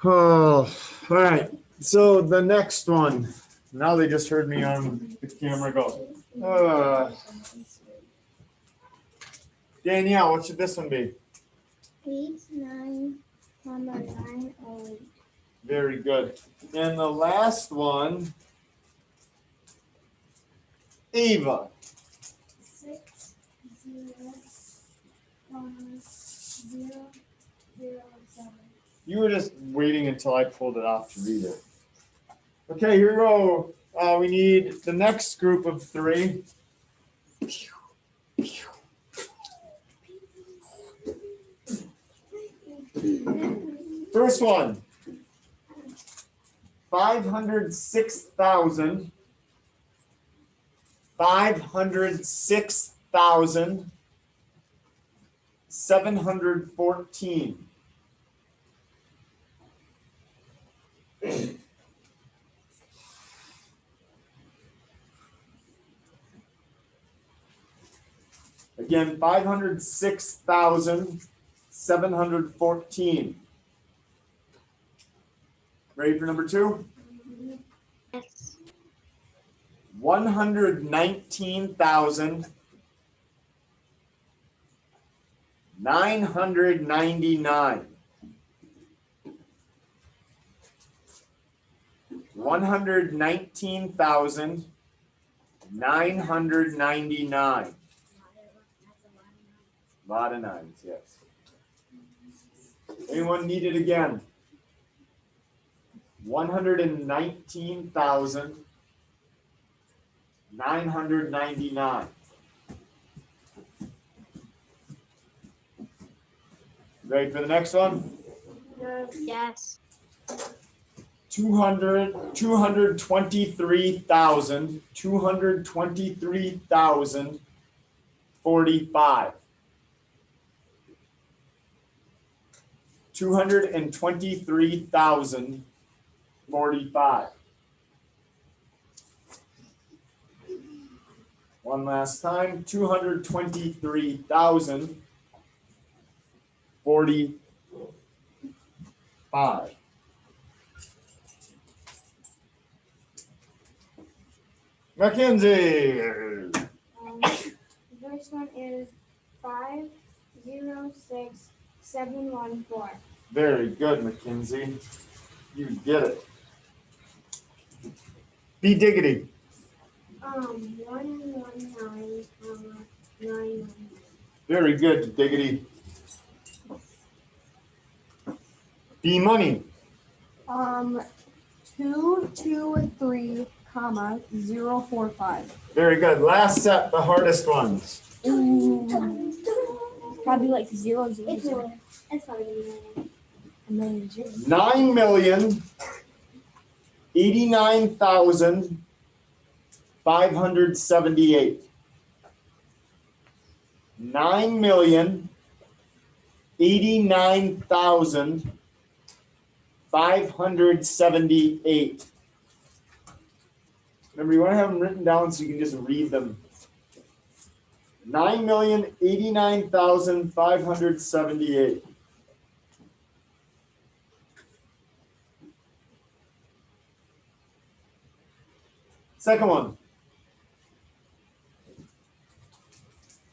Oh, all right. So the next one. Now they just heard me on the camera go. Danielle, what should this one be? 8, 9, 9, 8. Very good. And the last one, Ava. 6, 0, 1, 0, 0, 7. You were just waiting until I pulled it off to read it. Okay, here we go. We need the next group of 3. First one, 506,000. 506,714. Again, 506,714. Ready for number 2? Yes. 119,999. 119,999. A lot of nines, yes. Anyone need it again? 119,999. Ready for the next one? Yes. 223,045. 223,045. One last time, 223,045. Mackenzie. The first one is 506714. Very good, Mackenzie. You get it. Be diggity. 119, Very good, diggity. Be money. 223, 045. Very good. Last set, the hardest ones. Ooh. Probably like 0, 0, It's 0. It's probably A million zeros. 9,089,578. 9,089,578. Remember, you want to have them written down so you can just read them. 9,089,578. Second one.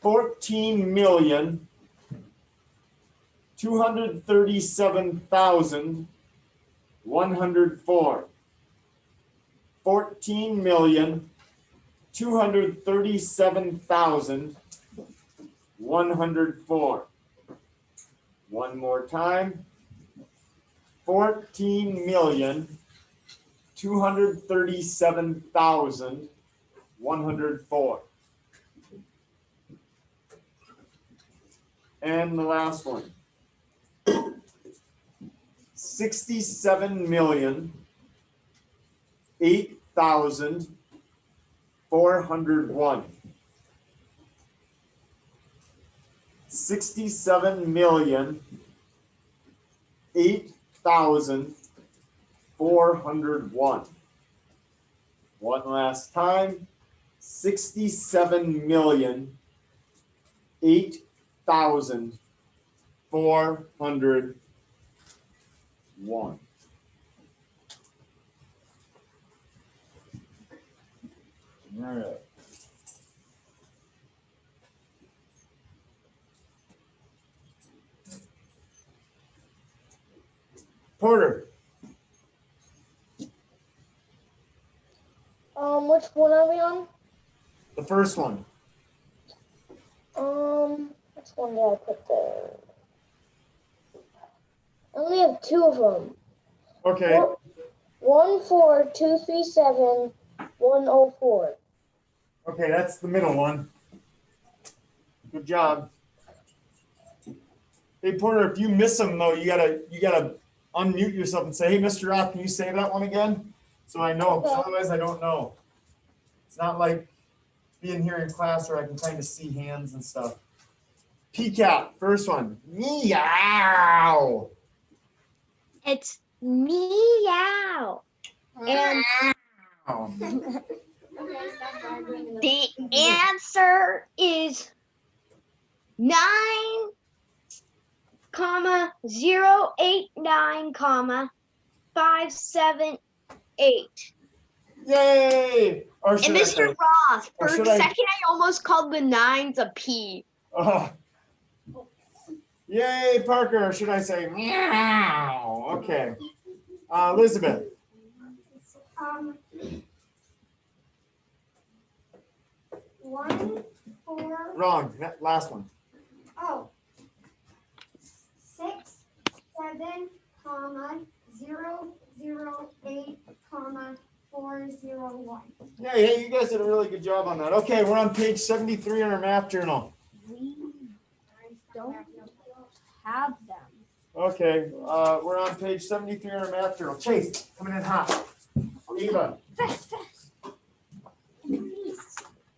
14,237,104. 14,237,104. One more time. 14,237,104. And the last one. 67,008,401. 67,008,401. One last time. 67,008,401. right. Porter, Which one are we on? the first one. Which one did I put there? I only have two of them. Okay. 14237 104. Okay, that's the middle one. Good job. Hey Porter, if you miss them though, you gotta unmute yourself and say, "Hey, Mr. Roth, can you say that one again?" So I know. 'Cause Okay. otherwise, I don't know. It's not like being here in class where I can kind of see hands and stuff. PCAP, first one. Meow. It's meow. And Meow. Okay, stop arguing. the answer is 9,089,578. Yay! Or And should I say? Mr. Roth, or for a should I- second I almost called the nines a P. Yay, Parker! Or should I say meow? Okay. Elizabeth. 1, 4, Wrong. Last one. 6, 7, 0, 0, 8, 401. Yeah, hey, you guys did a really good job on that. Okay, we're on page 73 in our math journal. We don't have them. Okay, we're on page 73 in our math journal. Chase, coming in hot. Eva, Fast.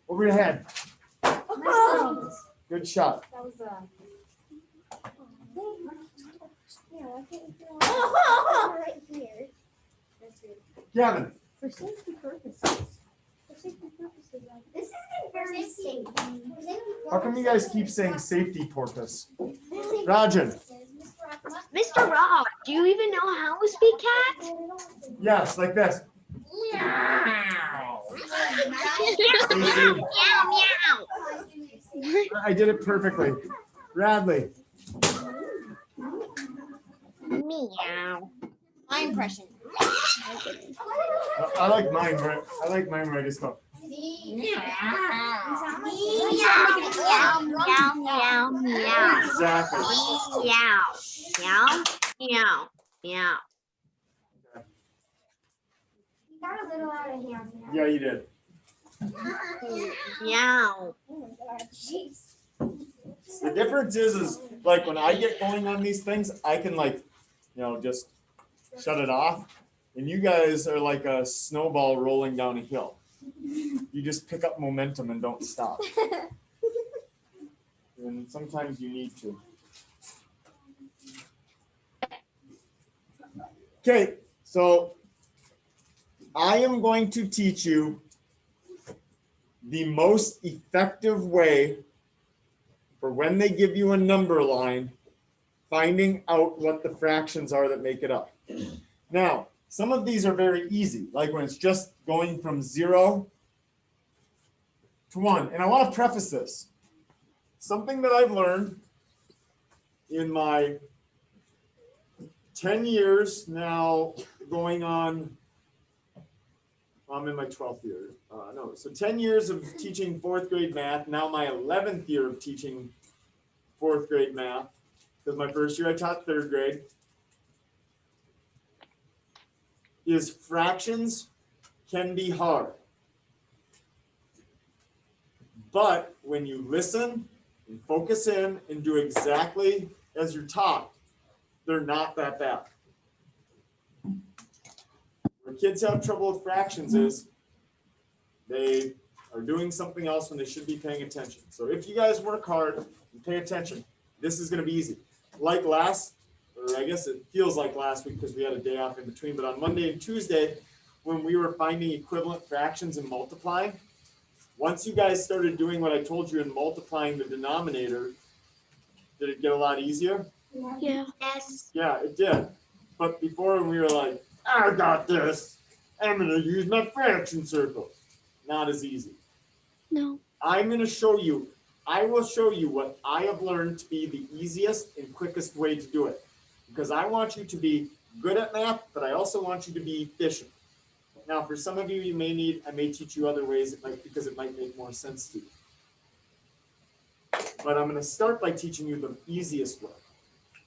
over your head. Oh. Good shot. That was right here. That's it. Gavin, For safety purposes. This isn't very safe. how come you guys keep saying safety porpoise? Rajan. Mr. Roth, do you even know how to speak cat? Yes, like this. Meow, meow. I did it perfectly. Radley. Meow. My impression. I like mine where I just go. Meow, meow, meow, meow. Exactly. Meow, meow, meow, meow. You got a little out of hand. Yeah, you did. Meow. Oh my God, jeez. The difference is like when I get going on these things, I can just shut it off. And you guys are like a snowball rolling down a hill. You just pick up momentum and don't stop. And sometimes you need to. Okay, so I am going to teach you the most effective way for when they give you a number line, finding out what the fractions are that make it up. Now, some of these are very easy, like when it's just going from 0 to 1. And I want to preface this. Something that I've learned in my 10 years now going on, I'm in my 12th year. So 10 years of teaching 4th grade math, now my 11th year of teaching 4th grade math, because my first year I taught 3rd grade, is fractions can be hard. But when you listen and focus in and do exactly as you're taught, they're not that bad. Where kids have trouble with fractions is they are doing something else when they should be paying attention. So if you guys work hard and pay attention, this is going to be easy. Like I guess it feels like last week because we had a day off in between, but on Monday and Tuesday, when we were finding equivalent fractions and multiplying, once you guys started doing what I told you in multiplying the denominator, did it get a lot easier? Yeah. Yes. Yeah, it did. But before we were like, I got this. I'm going to use my fraction circle. not as easy. No. I will show you what I have learned to be the easiest and quickest way to do it. Because I want you to be good at math, but I also want you to be efficient. Now, for some of you, I may teach you other ways because it might make more sense to you. But I'm going to start by teaching you the easiest way.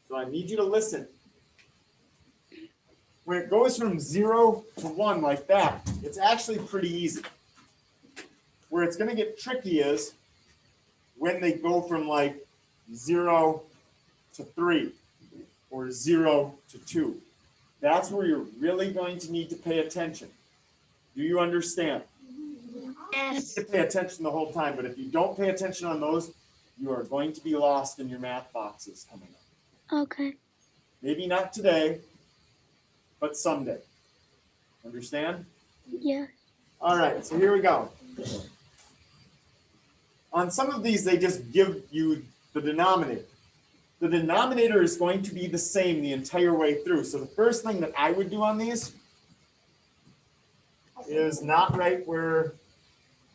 So I need you to listen. When it goes from 0 to 1 like that, it's actually pretty easy. Where it's going to get tricky is when they go from like 0 to 3 or 0 to 2. That's where you're really going to need to pay attention. Do you understand? Yes. You pay attention the whole time, but if you don't pay attention on those, you are going to be lost in your math boxes coming up. Okay. Maybe not today, but someday. Understand? Yeah. All right, so here we go. On some of these, they just give you the denominator. The denominator is going to be the same the entire way through. So the first thing that I would do on these is not right where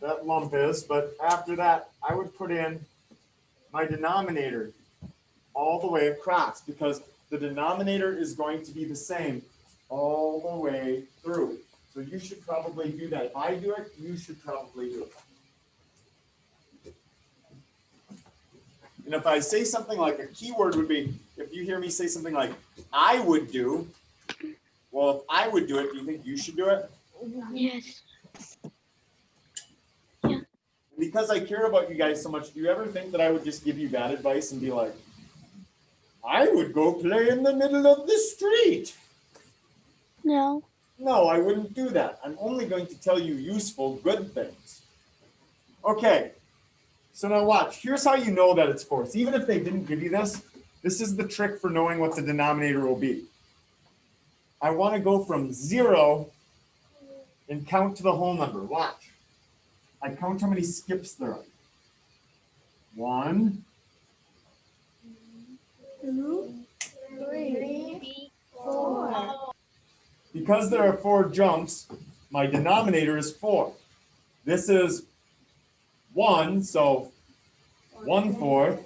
that lump is, but after that, I would put in my denominator all the way across because the denominator is going to be the same all the way through. So you should probably do that. If I do it, you should probably do it. And if I say something like a keyword would be, if you hear me say something like, I would do, well, if I would do it, do you think you should do it? Yes. Because I care about you guys so much, do you ever think that I would just give you bad advice and be like, I would go play in the middle of the street? No. No, I wouldn't do that. I'm only going to tell you useful, good things. Okay, so now watch. Here's how you know that it's fourths. Even if they didn't give you this, this is the trick for knowing what the denominator will be. I want to go from 0 and count to the whole number. Watch. I count how many skips there are. 1, 2, 3, 4. Because there are 4 jumps, my denominator is 4. This is 1, so 1/4.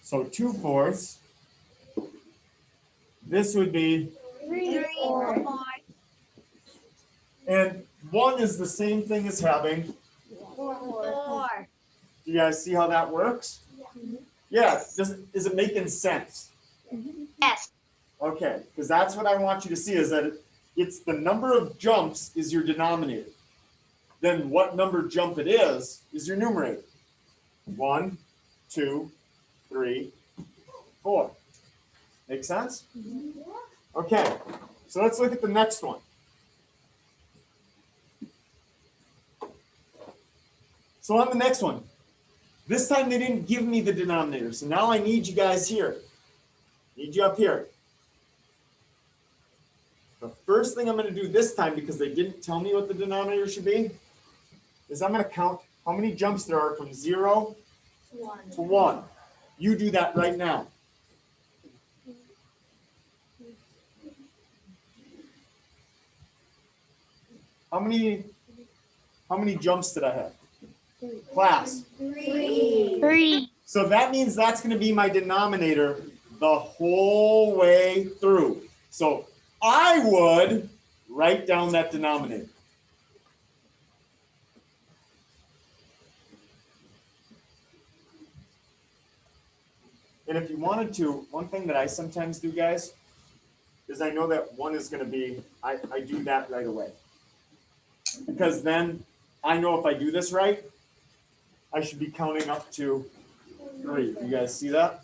So 2/4. This would be, 3, 4. and 1 is the same thing as having. 4. Do you guys see how that works? Yeah. Is it making sense? Yes. Okay, because that's what I want you to see is that it's the number of jumps is your denominator. Then what number jump it is your numerator. 1, 2, 3, 4. Make sense? Okay, so let's look at the next one. So on the next one, this time they didn't give me the denominator. So now I need you guys here. Need you up here. The first thing I'm going to do this time, because they didn't tell me what the denominator should be, is I'm going to count how many jumps there are from 0 to 1. You do that right now. How many jumps did I have? Class. 3. So that means that's going to be my denominator the whole way through. So I would write down that denominator. And if you wanted to, one thing that I sometimes do, guys, is I know that 1 is going to be, I do that right away. Because then I know if I do this right, I should be counting up to 3. You guys see that?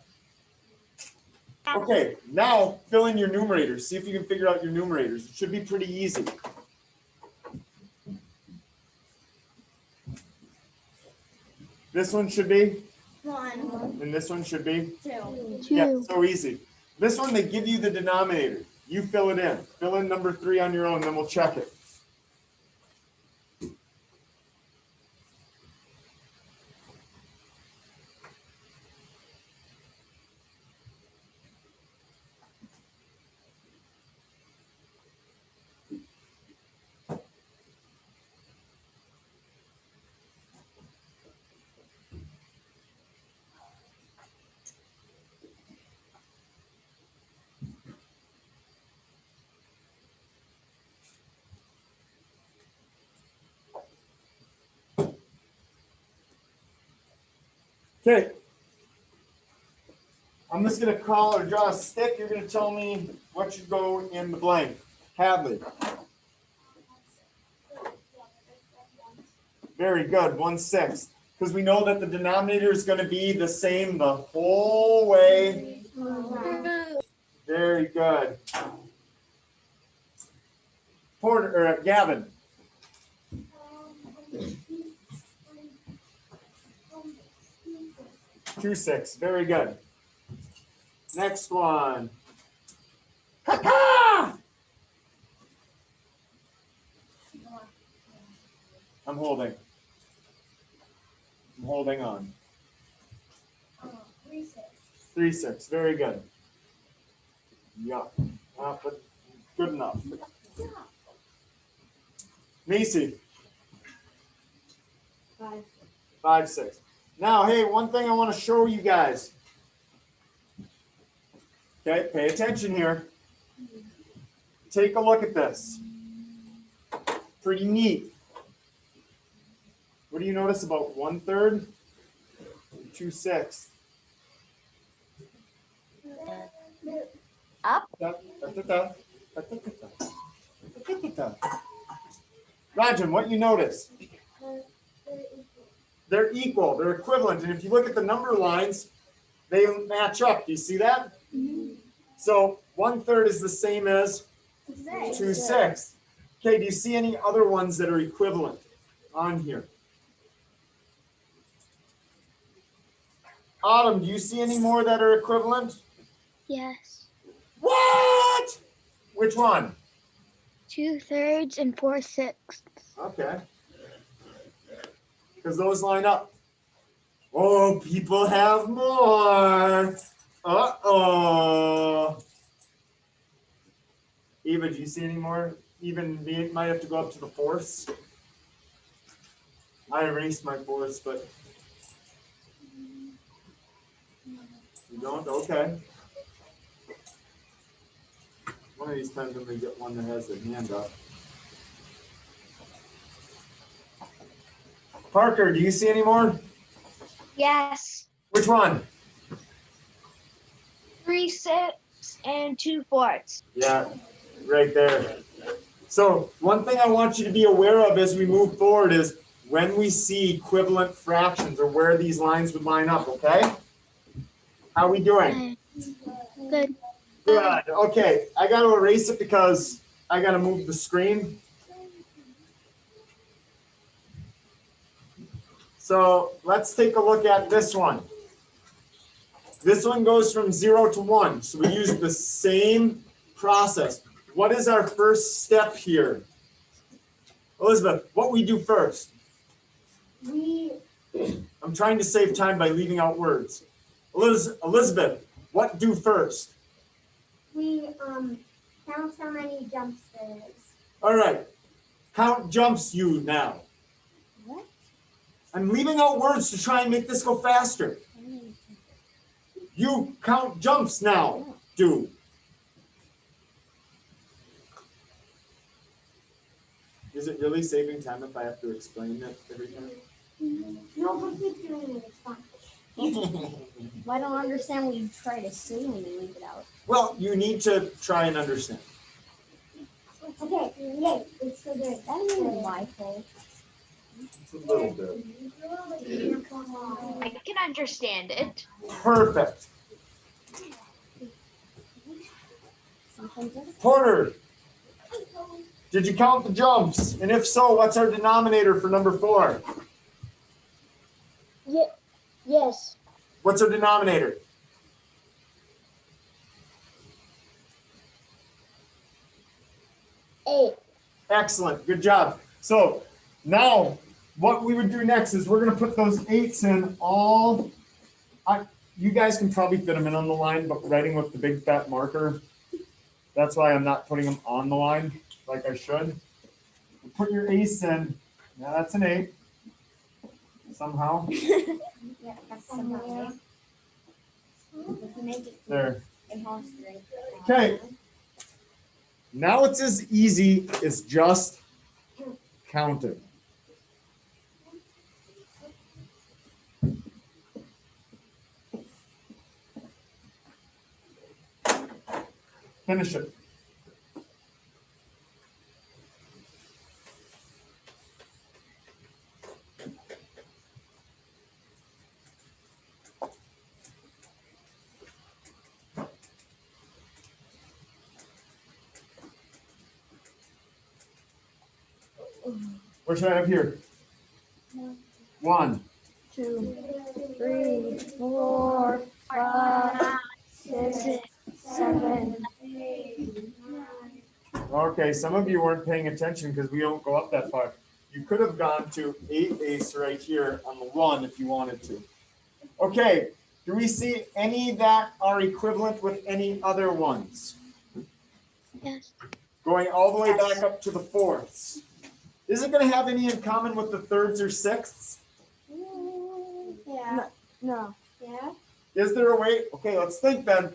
Okay, now fill in your numerators. See if you can figure out your numerators. It should be pretty easy. This one should be 1, and this one should be 2. 2. yeah, so easy. This one, they give you the denominator. You fill it in. Fill in number 3 on your own, then we'll check it. Okay. I'm just gonna call or draw a stick. You're gonna tell me what should go in the blank. Hadley. Very good, 1/6. Because we know that the denominator is gonna be the same the whole way. Very good. Porter or Gavin. 2/6. Very good. Next one. Ha-ha! I'm holding. I'm holding on. 3/6. Very good. Yeah. But good enough. Macy. 5/6. Now, hey, one thing I want to show you guys. Okay, pay attention here. Take a look at this. Pretty neat. What do you notice about 1/3? 2/6. Up. Rajan, what you notice? They're equal, they're equivalent. And if you look at the number lines, they match up. Do you see that? So 1/3 is the same as 2/6. Okay, do you see any other ones that are equivalent on here? Autumn, do you see any more that are equivalent? Yes. What? Which one? 2/3 and 4/6. Okay. Because those line up. Oh, people have more. Uh-oh. Eva, do you see any more? Even me might have to go up to the fourths. I erased my fourths, but you don't? Okay. One of these times I'm going to get one that has their hand up. Parker, do you see any more? Yes. Which one? 3/6 and 2/4. Yeah, right there. So one thing I want you to be aware of as we move forward is when we see equivalent fractions or where these lines would line up, okay? How are we doing? Good. Good. Okay, I got to erase it because I got to move the screen. So let's take a look at this one. This one goes from 0 to 1. So we use the same process. What is our first step here? Elizabeth, what we do first? I'm trying to save time by leaving out words. Elizabeth, what do first? We count how many jumps there is. All right. Count jumps you now. What? I'm leaving out words to try and make this go faster. You count jumps now. Do. Is it really saving time if I have to explain it every time? No, but keep doing it. It's fine. I don't understand what you try to say when you leave it out. Well, you need to try and understand. Okay, yay. It's so good. That isn't my fault. It's a little bit. I can understand it. Perfect. Sometimes it's Porter, did you count the jumps? And if so, what's our denominator for number 4? Yes. What's our denominator? Eight. Excellent. Good job. So now what we would do next is we're going to put those 8s in all. You guys can probably fit them in on the line, but writing with the big fat marker, that's why I'm not putting them on the line like I should. Put your ace in. Now that's an 8. Somehow. yeah, that's somehow. Make it There. imposter. Okay. Now it's as easy as just counting. Finish it. What should I have here? 1. 2, 3, 4, 5, 6, 7. Okay, some of you weren't paying attention because we don't go up that far. You could have gone to 8 ace right here on the 1 if you wanted to. Okay, do we see any that are equivalent with any other ones? Yes. Going all the way back up to the fourths. Is it going to have any in common with the thirds or sixths? Yeah. No. Yeah. Is there a way? Okay, let's think then.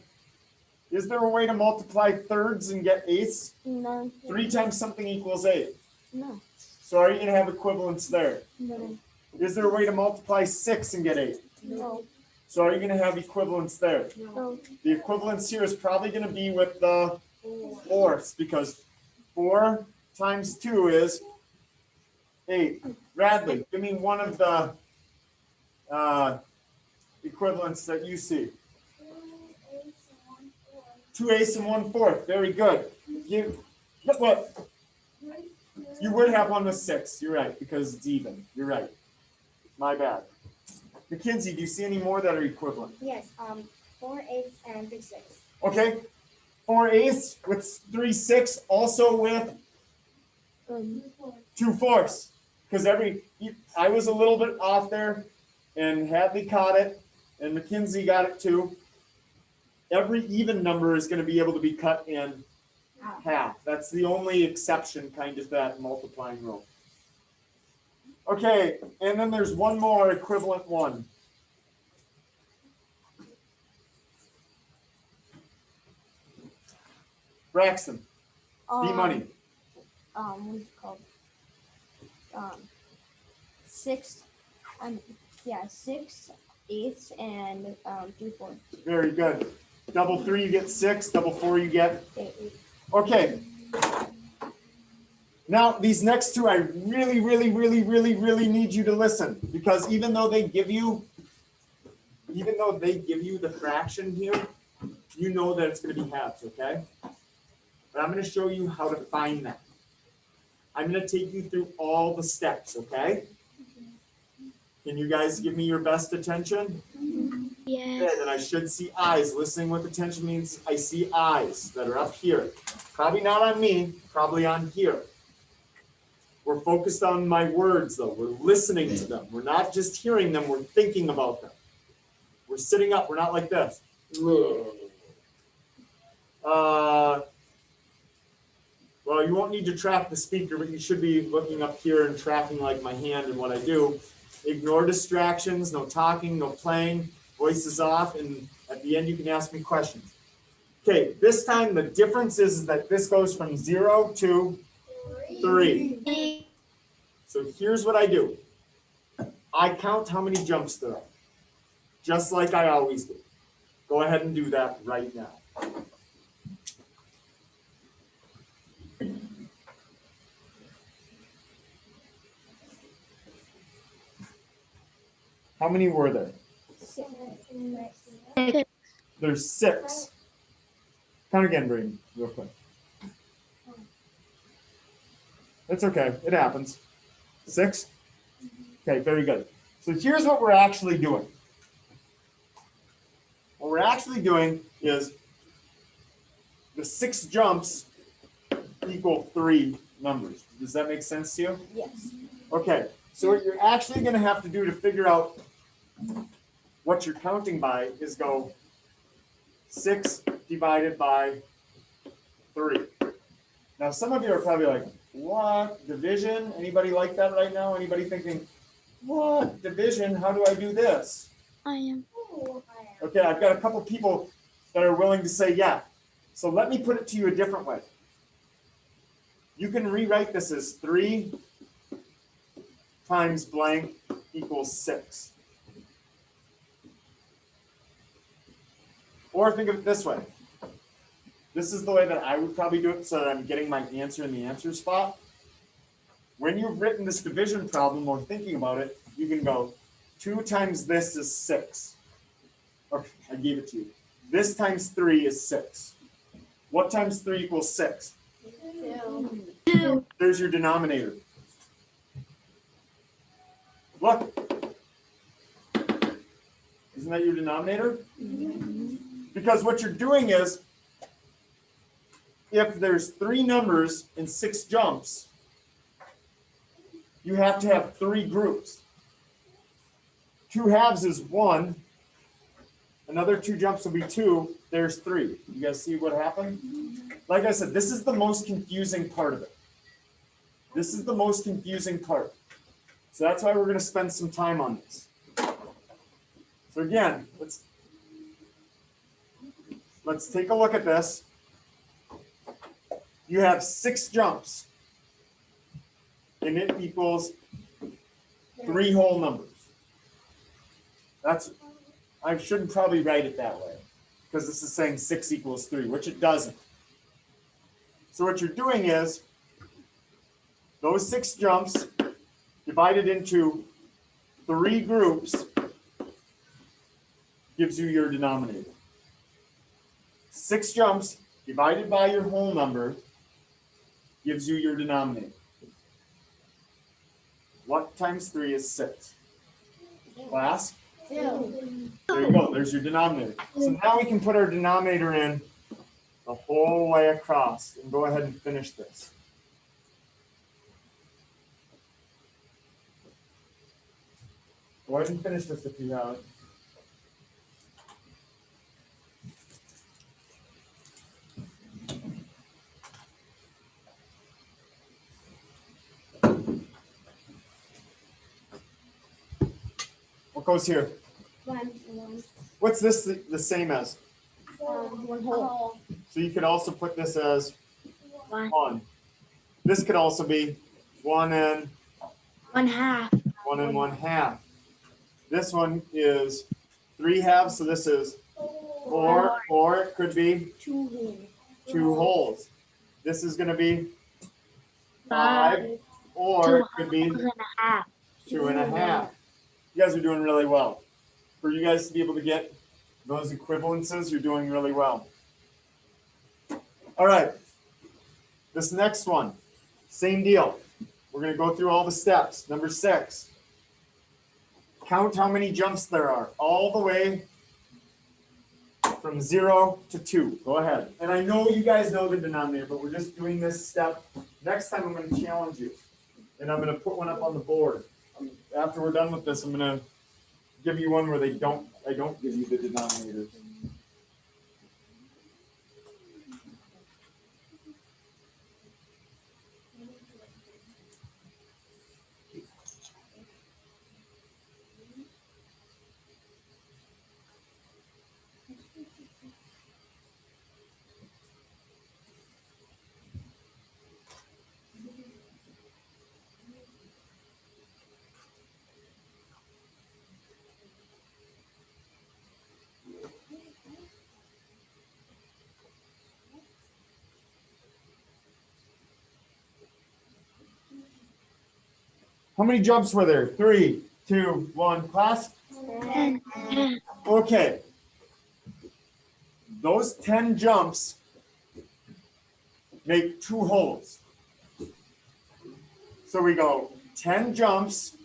Is there a way to multiply thirds and get eighths? No. 3 times something equals 8. No. So are you going to have equivalence there? No. Is there a way to multiply 6 and get 8? No. So are you going to have equivalence there? No. The equivalence here is probably going to be with the fourths because 4 times 2 is 8. Radley, give me one of the equivalents that you see. 2 eighths and 1 fourth. Very good. What? You would have one with 6. You're right, because it's even. You're right. My bad. Mackenzie, do you see any more that are equivalent? Yes. 4 eighths and 3 sixths. Okay. 4 eighths with 3 sixths, also with 2 fourths. Because I was a little bit off there, and Hadley caught it, and Mackenzie got it too. Every even number is going to be able to be cut in half. That's the only exception kind of that multiplying rule. Okay, and then there's one more equivalent one. Braxton, B-Money. What's it called? 6, 6 eighths and 3 fourths. Very good. Double 3, you get 6. Double 4, you get 8. Okay. Now, these next two, I really, really, really, really, really need you to listen because even though they give you the fraction here, you know that it's going to be halves, okay? But I'm going to show you how to find that. I'm going to take you through all the steps, okay? Can you guys give me your best attention? Yes. Good, and I should see eyes. Listening with attention means I see eyes that are up here. Probably not on me, probably on here. We're focused on my words, though. We're listening to them. We're not just hearing them, we're thinking about them. We're sitting up, we're not like this. Well, you won't need to track the speaker, but you should be looking up here and tracking like my hand and what I do. Ignore distractions, no talking, no playing, voices off, and at the end you can ask me questions. Okay, this time the difference is that this goes from 0 to 3. So here's what I do. I count how many jumps there are, just like I always do. Go ahead and do that right now. How many were there? 6. There's 6. Count again, Brayden, real quick. It's okay. It happens. 6? Okay, very good. So here's what we're actually doing. What we're actually doing is the 6 jumps equal 3 numbers. Does that make sense to you? Yes. Okay, so what you're actually going to have to do to figure out what you're counting by is go 6 divided by 3. Now, some of you are probably like, what? Division? Anybody like that right now? Anybody thinking, what? Division? How do I do this? I am. Okay, I've got a couple people that are willing to say yeah. So let me put it to you a different way. You can rewrite this as 3 times blank equals 6. Or think of it this way. this is the way that I would probably do it so that I'm getting my answer in the answer spot. When you've written this division problem or thinking about it, you can go 2 times this is 6. Okay, I gave it to you. This times 3 is 6. What times 3 equals 6? 2. There's your denominator. Look. Isn't that your denominator? Because what you're doing is, if there's 3 numbers in 6 jumps, you have to have 3 groups. 2 halves is 1. Another 2 jumps will be 2. There's 3. You guys see what happened? Like I said, this is the most confusing part of it. This is the most confusing part. So that's why we're going to spend some time on this. So again, let's take a look at this. You have 6 jumps, and it equals 3 whole numbers. I shouldn't probably write it that way, because this is saying 6 equals 3, which it doesn't. So what you're doing is, those 6 jumps divided into 3 groups gives you your denominator. 6 jumps divided by your whole number gives you your denominator. What times 3 is 6? Class? 2. There you go. There's your denominator. So now we can put our denominator in the whole way across and go ahead and finish this. Go ahead and finish this if you have it. What goes here? 1. What's this the same as? 1 whole. So you could also put this as 1. 1. This could also be 1 and 1/2. 1 and 1/2. This one is 3 halves, so this is 4, or it could be 2 whole. 2 wholes. This is going to be 5, or it could be 2.5. 2.5. You guys are doing really well. For you guys to be able to get those equivalences, you're doing really well. All right. This next one, same deal. We're going to go through all the steps. Number 6. Count how many jumps there are, all the way from 0 to 2. Go ahead. And I know you guys know the denominator, but we're just doing this step. Next time I'm going to challenge you. And I'm going to put one up on the board. After we're done with this, I'm going to give you one where I don't give you the denominators. How many jumps were there? 3, 2, 1. Class? 10. Okay. Those 10 jumps make 2 holes. So we go 10 jumps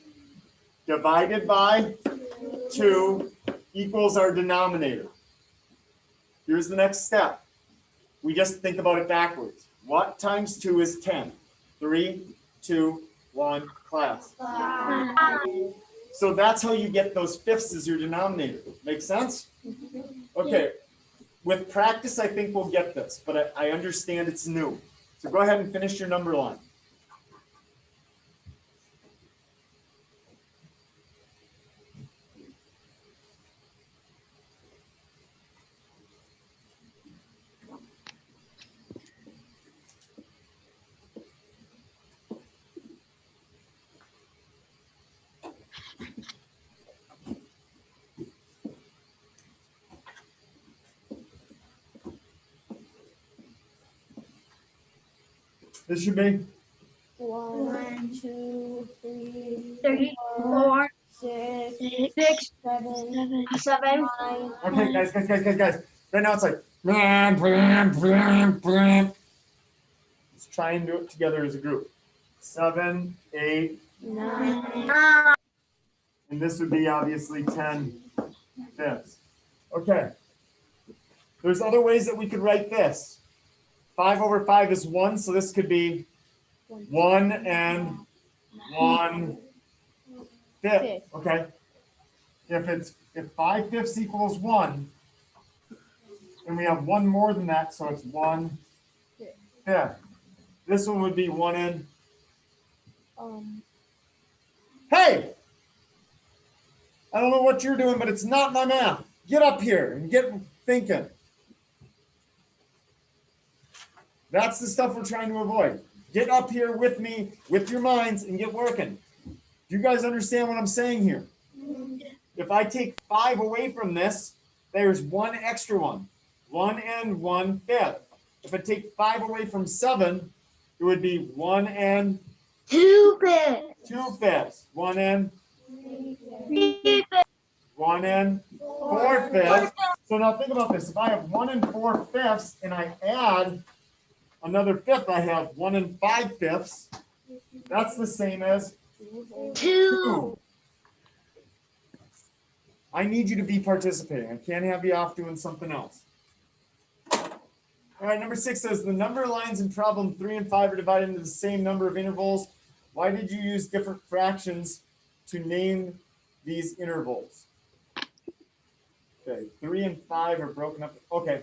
divided by 2 equals our denominator. Here's the next step. We just think about it backwards. What times 2 is 10? 3, 2, 1, class. 5. So that's how you get those fifths as your denominator. Make sense? Okay. With practice, I think we'll get this, but I understand it's new. So go ahead and finish your number line. This should be 1, 2, 3, 3, 4, 4, 6, 6, 7, 7. 9. okay, guys. Right now it's like blam, blam, blam, blam. Let's try and do it together as a group. 7, 8, 9. and this would be obviously 10 fifths. Okay. There's other ways that we could write this. 5 over 5 is 1, so this could be 1 and 1 fifth. Okay. If 5 fifths equals 1, and we have one more than that, so it's 1 fifth. This one would be 1 and. Hey! I don't know what you're doing, but it's not my math. Get up here and get thinking. That's the stuff we're trying to avoid. Get up here with me, with your minds, and get working. Do you guys understand what I'm saying here? If I take 5 away from this, there's one extra one. 1 and 1 fifth. If I take 5 away from 7, it would be 1 and 2 fifths. 2 fifths. 1 and 3 fifths. 1 and 4 fifths. So now think about this. If I have 1 and 4 fifths and I add another fifth, I have 1 and 5 fifths. That's the same as 2. I need you to be participating. I can't have you off doing something else. All right, number 6 says the number of lines in problem 3 and 5 are divided into the same number of intervals. Why did you use different fractions to name these intervals? Okay, 3 and 5 are broken up. Okay.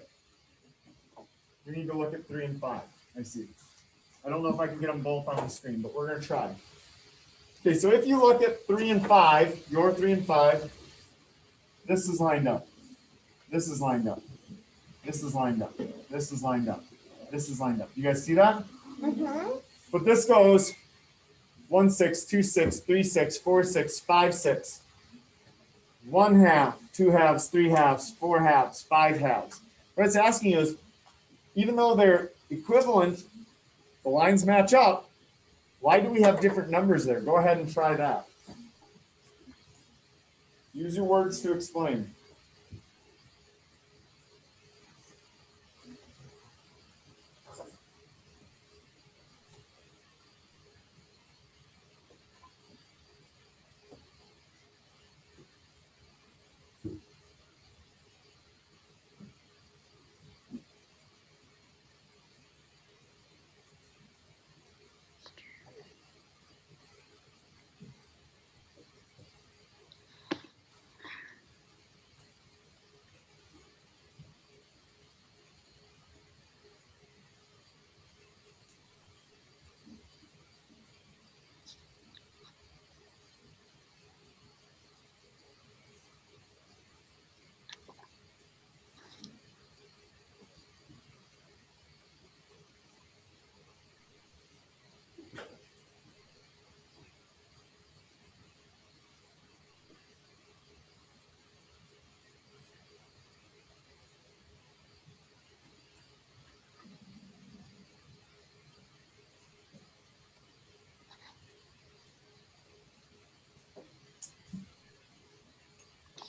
We need to look at 3 and 5. I see. I don't know if I can get them both on the screen, but we're going to try. Okay, so if you look at 3 and 5, your 3 and 5, this is lined up. This is lined up. This is lined up. This is lined up. This is lined up. You guys see that? Mm-hmm. But this goes 1 6, 2 6, 3 6, 4 6, 5 6. 1 half, 2 halves, 3 halves, 4 halves, 5 halves. What it's asking is, even though they're equivalent, the lines match up, why do we have different numbers there? Go ahead and try that. Use your words to explain.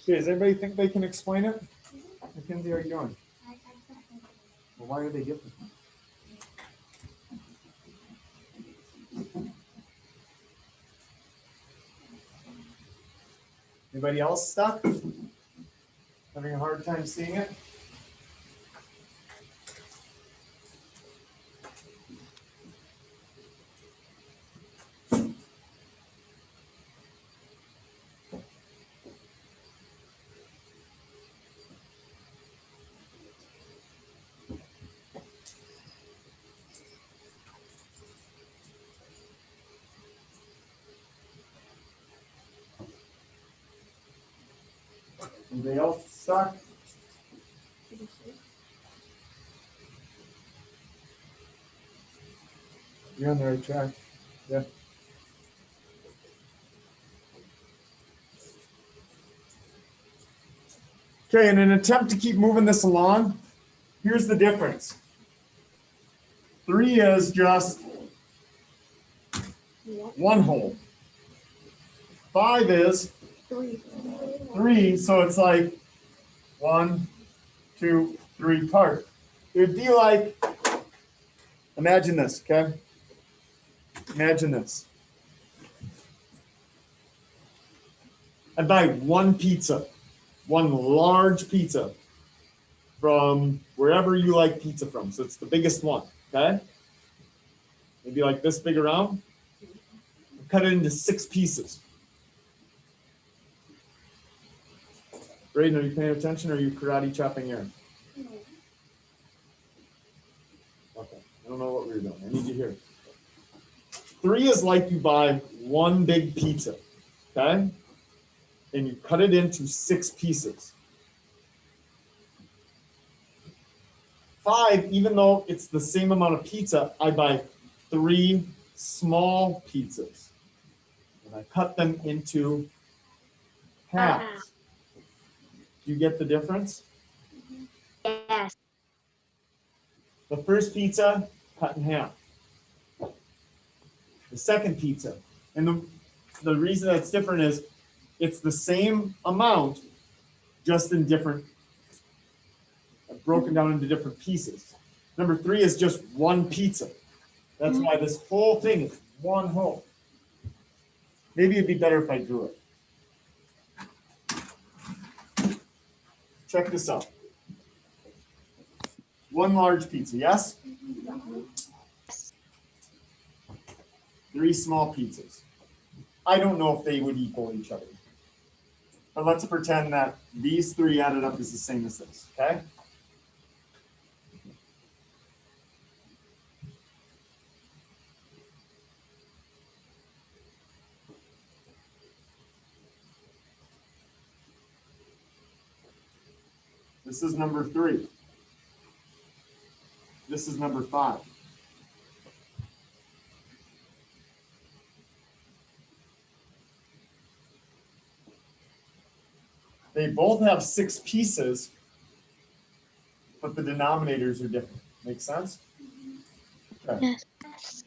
Okay, does anybody think they can explain it? Mackenzie, how are you doing? Well, why are they different? Anybody else stuck? Having a hard time seeing it? Anybody else stuck? You're on the right track. Yeah. Okay, in an attempt to keep moving this along, here's the difference. 3 is just 1 whole. 5 is 3, so it's like 1, 2, 3 part. It would be like, imagine this, okay? Imagine this. I buy 1 pizza, 1 large pizza from wherever you like pizza from. So it's the biggest one, okay? Maybe like this big around. Cut it into 6 pieces. Braden, are you paying attention or are you karate chopping here? Okay, I don't know what we were doing. I need you here. 3 is like you buy 1 big pizza, okay? And you cut it into 6 pieces. 5, even though it's the same amount of pizza, I buy 3 small pizzas. And I cut them into halves. Do you get the difference? Yes. The first pizza, cut in half. The second pizza. And the reason that's different is it's the same amount, just in different, broken down into different pieces. Number 3 is just 1 pizza. That's why this whole thing is 1 whole. Maybe it'd be better if I drew it. Check this out. 1 large pizza, yes? 3 small pizzas. I don't know if they would equal each other. But let's pretend that these 3 added up is the same as this, okay? This is number 3. This is number 5. They both have 6 pieces, but the denominators are different. Make sense? Okay. Yes.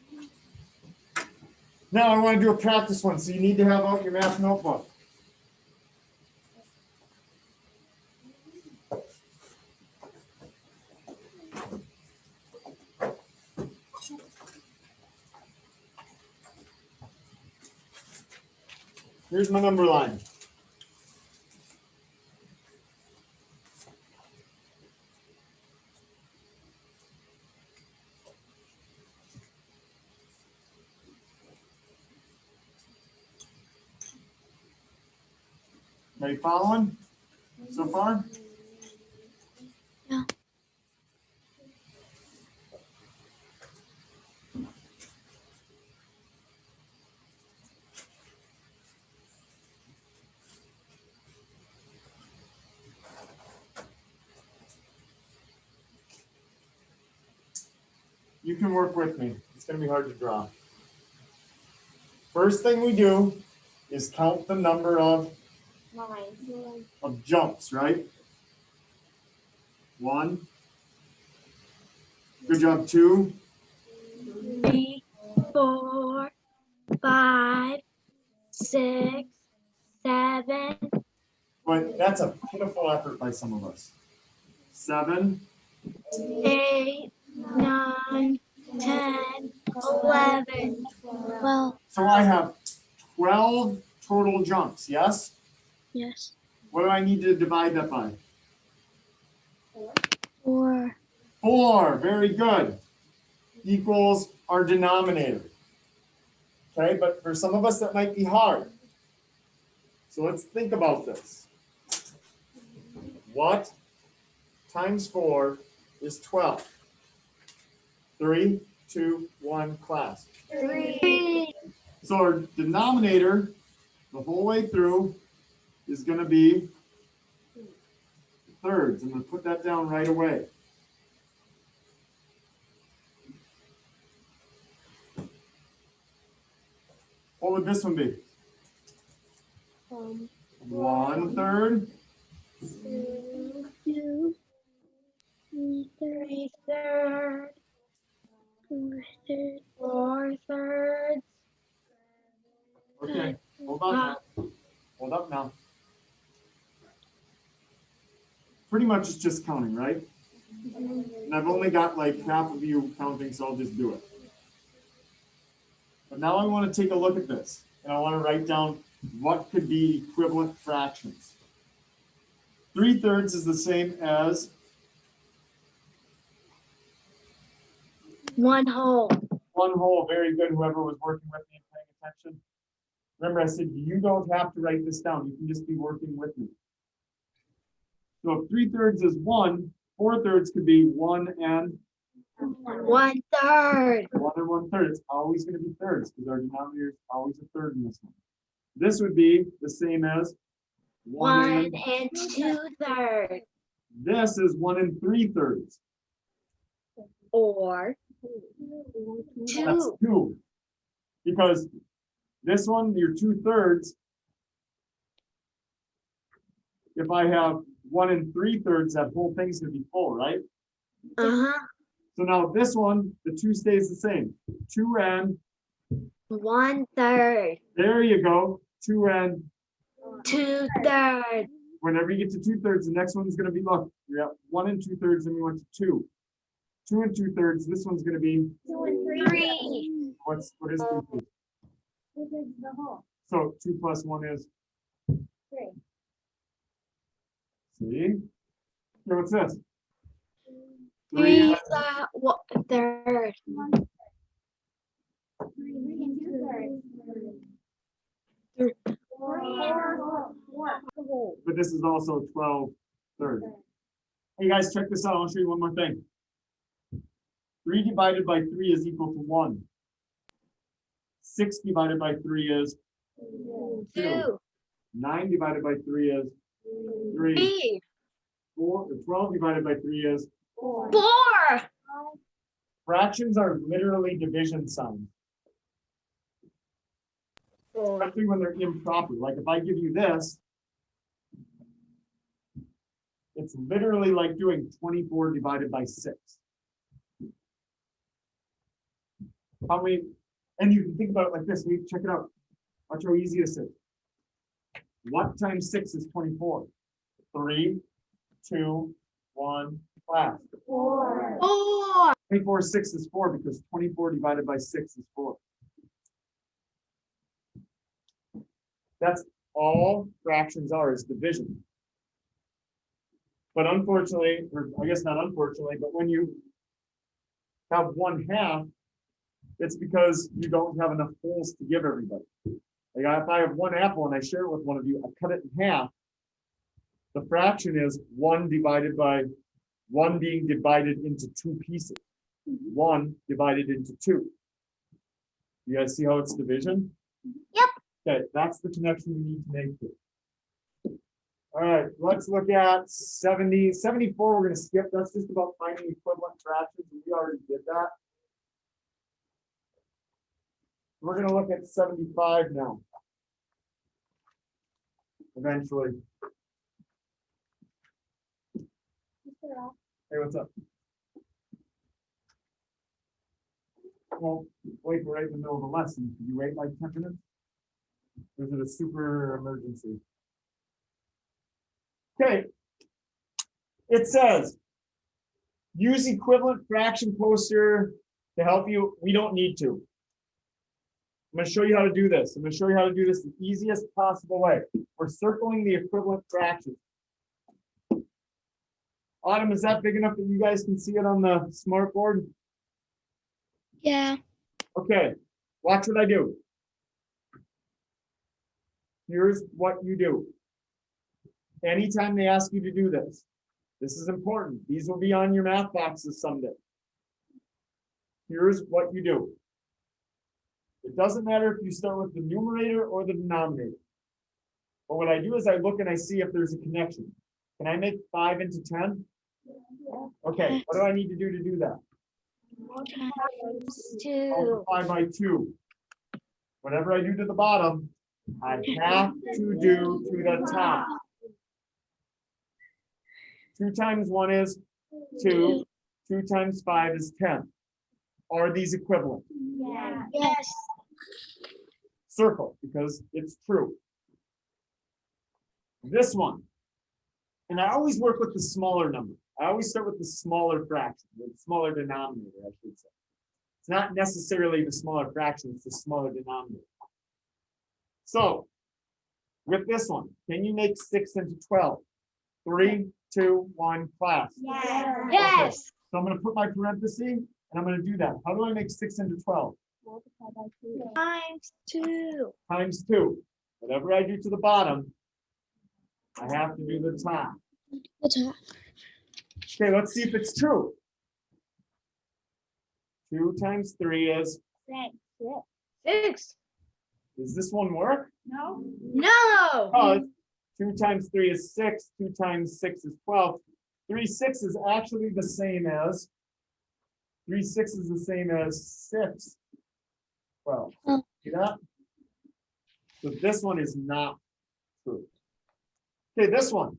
Now I want to do a practice one, so you need to have out your math notebook. Here's my number line. Are you following so far? Yeah. You can work with me. It's going to be hard to draw. First thing we do is count the number of jumps, right? 1. Good job. 2. 3, 4, 5, 6, 7. But that's a pitiful effort by some of us. 7. 8, 9, 10, 11. Well, So I have 12 total jumps, yes? yes. What do I need to divide that by? 4. 4. Very good. Equals our denominator. Okay, but for some of us that might be hard. So let's think about this. What times 4 is 12? 3, 2, 1, class. 3. So our denominator the whole way through is going to be thirds. I'm going to put that down right away. What would this one be? 1/3. 2. 3 3/3. 4 thirds. 4/3. pretty much it's just counting, right? And I've only got like half of you counting, so I'll just do it. But now I want to take a look at this, and I want to write down what could be equivalent fractions. 3/3 is the same as 1/2. 1/2. Very good, whoever was working with me and paying attention. Remember, I said you don't have to write this down. You can just be working with me. So if 3/3 is 1, 4/3 could be 1 and 1/3. 1 and 1/3. It's always going to be thirds because our denominator is always a third in this one. This would be the same as 1 and 2/3. This is 1 and 3/3. Or That's 2. 2. Because this one, your 2/3, if I have 1 and 3/3, that whole thing's going to be full, right? Uh-huh. So now this one, the 2 stays the same. 2 and, 1/3. there you go, 2 and, 2/3. whenever you get to 2/3, the next one's going to be, look, you're at 1 and 2/3, and we went to 2. 2 and 2/3, this one's going to be, 2 and 3. 3. what is 3? This is the whole. So 2 plus 1 is, 3. see? Here, what's this? 3 3 1/3. 3 and 2/3. 4. but this is also 12/3. Hey guys, check this out. I'll show you one more thing. 3 divided by 3 is equal to 1. 6 divided by 3 is 2. 9 divided by 3 is 3. 3. 12 divided by 3 is 4. 4. fractions are literally division signs, especially when they're improper. Like if I give you this, it's literally like doing 24 divided by 6. How many, and you can think about it like this. Check it out. Watch how easy this is. What times 6 is 24? 3, 2, 1, class. 4. 4. 24 6 is 4 because 24 divided by 6 is 4. That's all fractions are, is division. But unfortunately, or I guess not unfortunately, but when you have 1/2, it's because you don't have enough wholes to give everybody. Like if I have 1 apple and I share it with one of you, I cut it in half. The fraction is 1 divided by 1 being divided into 2 pieces. 1 divided into 2. You guys see how it's division? Yep. Okay, that's the connection we need to make here. All right, let's look at 70. 74, we're going to skip. That's just about finding equivalent fractions. We already did that. We're going to look at 75 now. Eventually. Hey, what's up? Well, wait, we're right in the middle of the lesson. Could you wait like 10 minutes? Or is it a super emergency? Okay. It says, use equivalent fraction poster to help you. We don't need to. I'm going to show you how to do this. I'm going to show you how to do this the easiest possible way. We're circling the equivalent fractions. Autumn, is that big enough that you guys can see it on the smart board? Yeah. Okay, watch what I do. Here's what you do. Anytime they ask you to do this, this is important. These will be on your math boxes someday. Here's what you do. It doesn't matter if you start with the numerator or the denominator. But what I do is I look and I see if there's a connection. Can I make 5 into 10? Okay, what do I need to do that? Multiply by 2. Whatever I do to the bottom, I have to do to the top. 2 times 1 is 2. 2 times 5 is 10. Are these equivalent? Yeah. Yes. Circle, because it's true. This one. And I always work with the smaller number. I always start with the smaller fraction, the smaller denominator, I should say. It's not necessarily the smaller fraction, it's the smaller denominator. So, with this one, can you make 6 into 12? 3, 2, 1, class. Yeah. Yes. So I'm going to put my parenthesis, and I'm going to do that. How do I make 6 into 12? Times 2. Times 2. Whatever I do to the bottom, I have to do the top. The top. Okay, let's see if it's true. 2 times 3 is, 6. does this one work? No. No. Oh, 2 times 3 is 6. 2 times 6 is 12. 3 6 is actually the same as 3 6 is the same as 6. 12. Oh. See that? So this one is not true. Okay, this one.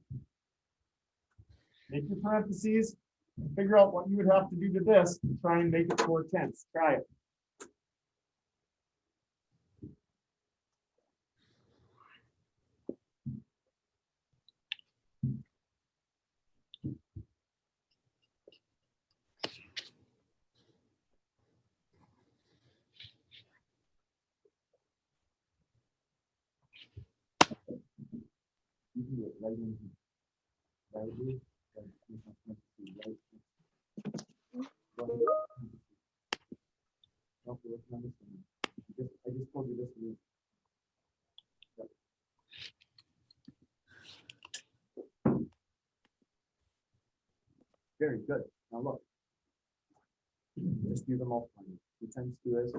Make your parentheses and figure out what you would have to do to this and try and make it 4/10. Try it. You can do it right in here. Right here. Right here. Okay, let's not miss one. I just told you this one. Very good. Now look. Just do them all. 2 times 2 is.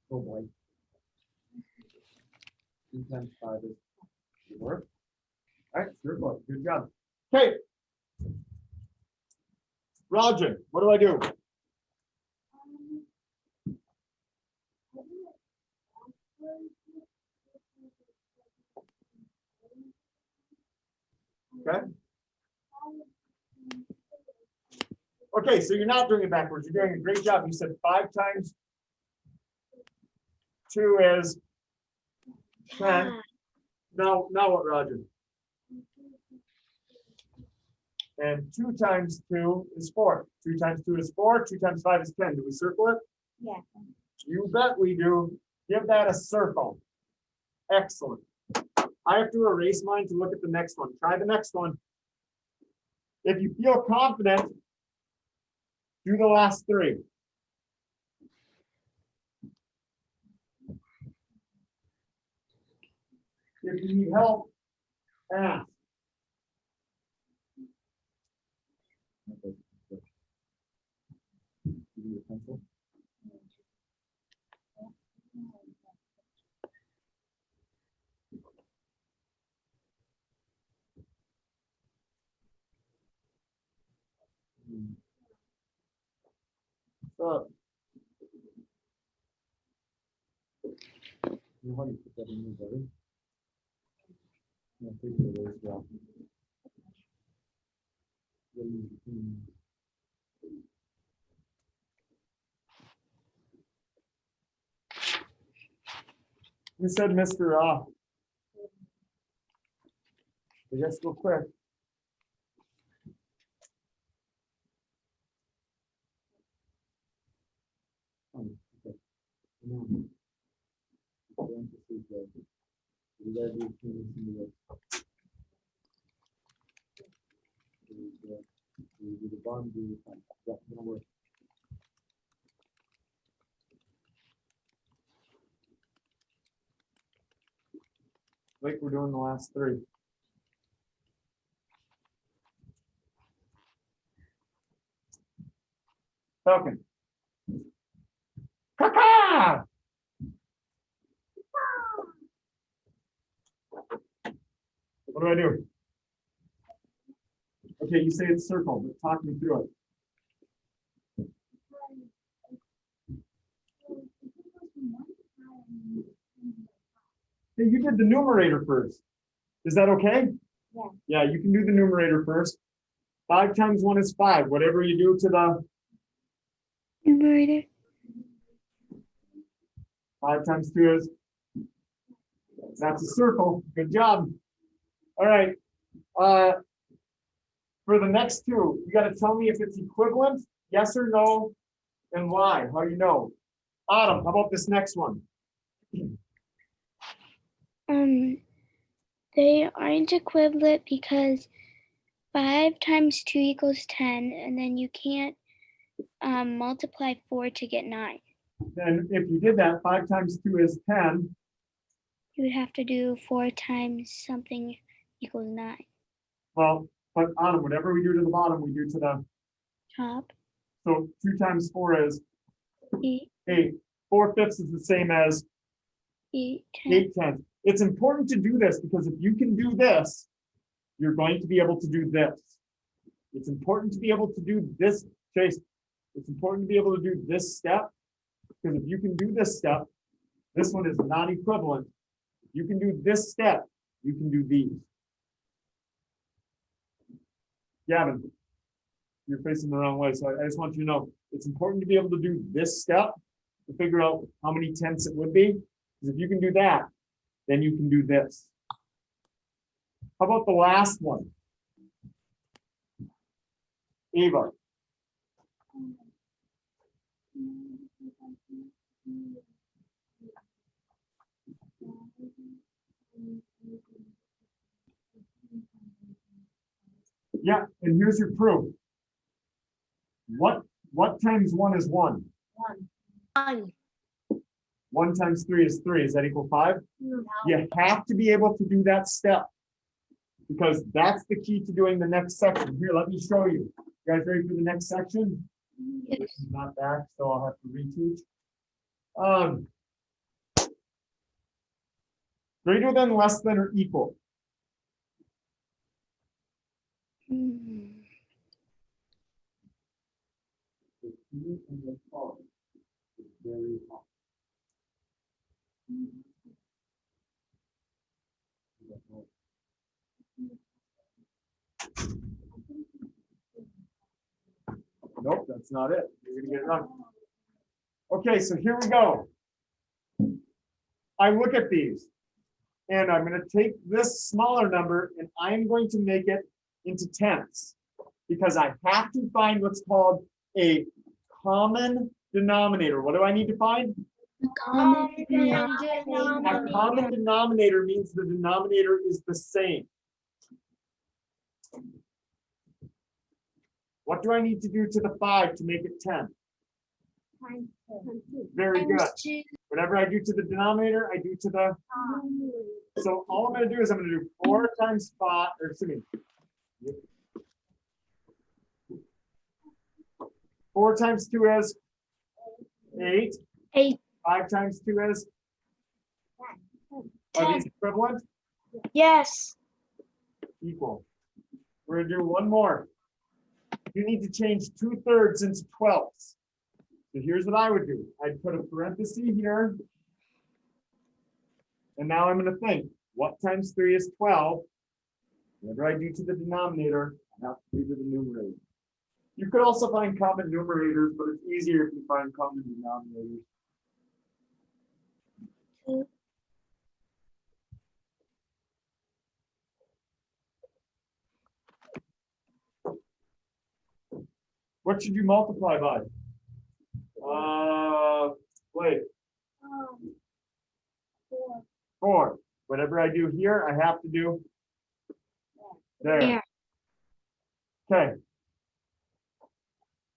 Oh boy. 2 times 5 is. Work. All right, sure. Good job. Okay. Roger, what do I do? Okay. Okay, so you're not doing it backwards. You're doing a great job. You said 5 times 2 is 10. Now what, Roger? And 2 times 2 is 4. 2 times 2 is 4. 2 times 5 is 10. Do we circle it? Yeah. You bet we do. Give that a circle. Excellent. I have to erase mine to look at the next one. Try the next one. If you feel confident, do the last 3. If you need help, ask. Give me a pencil. What's up? You know how you put that in there, buddy? Yeah, take it away, yeah. You said Mr. I guess go quick. Oh, okay. No. You gotta do the bond, that's gonna work. Like we're doing the last 3. Falcon. Caca! What do I do? Okay, you say it's circle, but talk me through it. Hey, you did the numerator first. Is that okay? Yeah. Yeah, you can do the numerator first. 5 times 1 is 5. Whatever you do to the Numerator. 5 times 2 is. That's a circle. Good job. All right. For the next two, you gotta tell me if it's equivalent, yes or no, and why, how you know. Autumn, how about this next one? They aren't equivalent because 5 times 2 equals 10, and then you can't multiply 4 to get 9. Then if you did that, 5 times 2 is 10. You would have to do 4 times something equals 9. Well, but Autumn, whatever we do to the bottom, we do to the, Top, so 2 times 4 is 8, 8. 4/5 is the same as 8, 10. 8/10. It's important to do this because if you can do this, you're going to be able to do this. It's important to be able to do this, Chase. It's important to be able to do this step because if you can do this step, this one is not equivalent. If you can do this step, you can do these. Gavin, you're facing the wrong way, so I just want you to know it's important to be able to do this step to figure out how many tenths it would be. Because if you can do that, then you can do this. How about the last one? Ava. Yeah, and here's your proof. What times 1 is 1? 1. 1 times 3 is 3. Is that equal 5? No. You have to be able to do that step because that's the key to doing the next section. Here, let me show you. You guys ready for the next section? Yes. This is not back, so I'll have to reteach. Greater than, less than, or equal. Hmm. Nope, that's not it. You're gonna get it wrong. Okay, so here we go. I look at these and I'm gonna take this smaller number and I'm going to make it into tenths because I have to find what's called a common denominator. What do I need to find? Common A common denominator means the denominator is the same. What do I need to do to the 5 to make it 10? Very good. Whatever I do to the denominator, I do to the. So all I'm going to do is I'm going to do 4 times 5, or excuse me. 4 times 2 is 8. 8. 5 times 2 is. Are these equivalent? Yes. Equal. We're going to do one more. You need to change 2/3 into 12ths. So here's what I would do. I'd put a parenthesis here. And now I'm going to think, what times 3 is 12? Whatever I do to the denominator, I have to do to the numerator. You could also find common numerators, but it's easier if you find common denominators. What should you multiply by? Wait. 4. Whatever I do here, I have to do there. Yeah. Okay.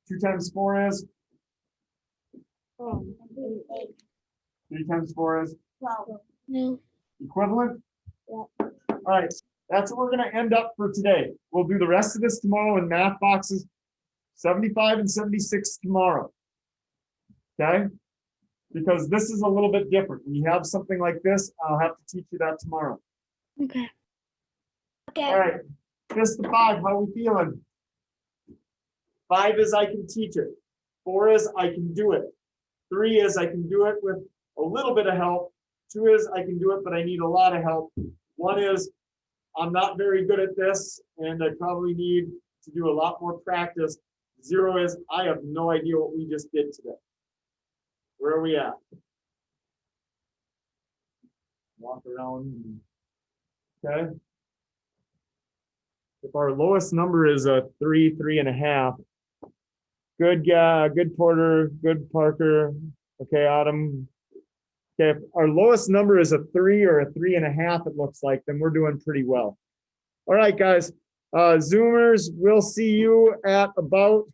2 times 4 is? 3 times 4 is? No. Equivalent? All right. That's what we're going to end up for today. We'll do the rest of this tomorrow in math boxes 75 and 76 tomorrow. Okay? Because this is a little bit different. When you have something like this, I'll have to teach you that tomorrow. Okay. All right. Just the 5. How are we feeling? 5 is I can teach it. 4 is I can do it. 3 is I can do it with a little bit of help. 2 is I can do it, but I need a lot of help. 1 is I'm not very good at this, and I probably need to do a lot more practice. 0 is I have no idea what we just did today. Where are we at? Walk around. Okay. If our lowest number is a 3, 3.5, good guy, good Porter, good Parker. Okay, Autumn. Okay, if our lowest number is a 3 or a 3.5, it looks like, then we're doing pretty well. All right, guys. Zoomers, we'll see you at about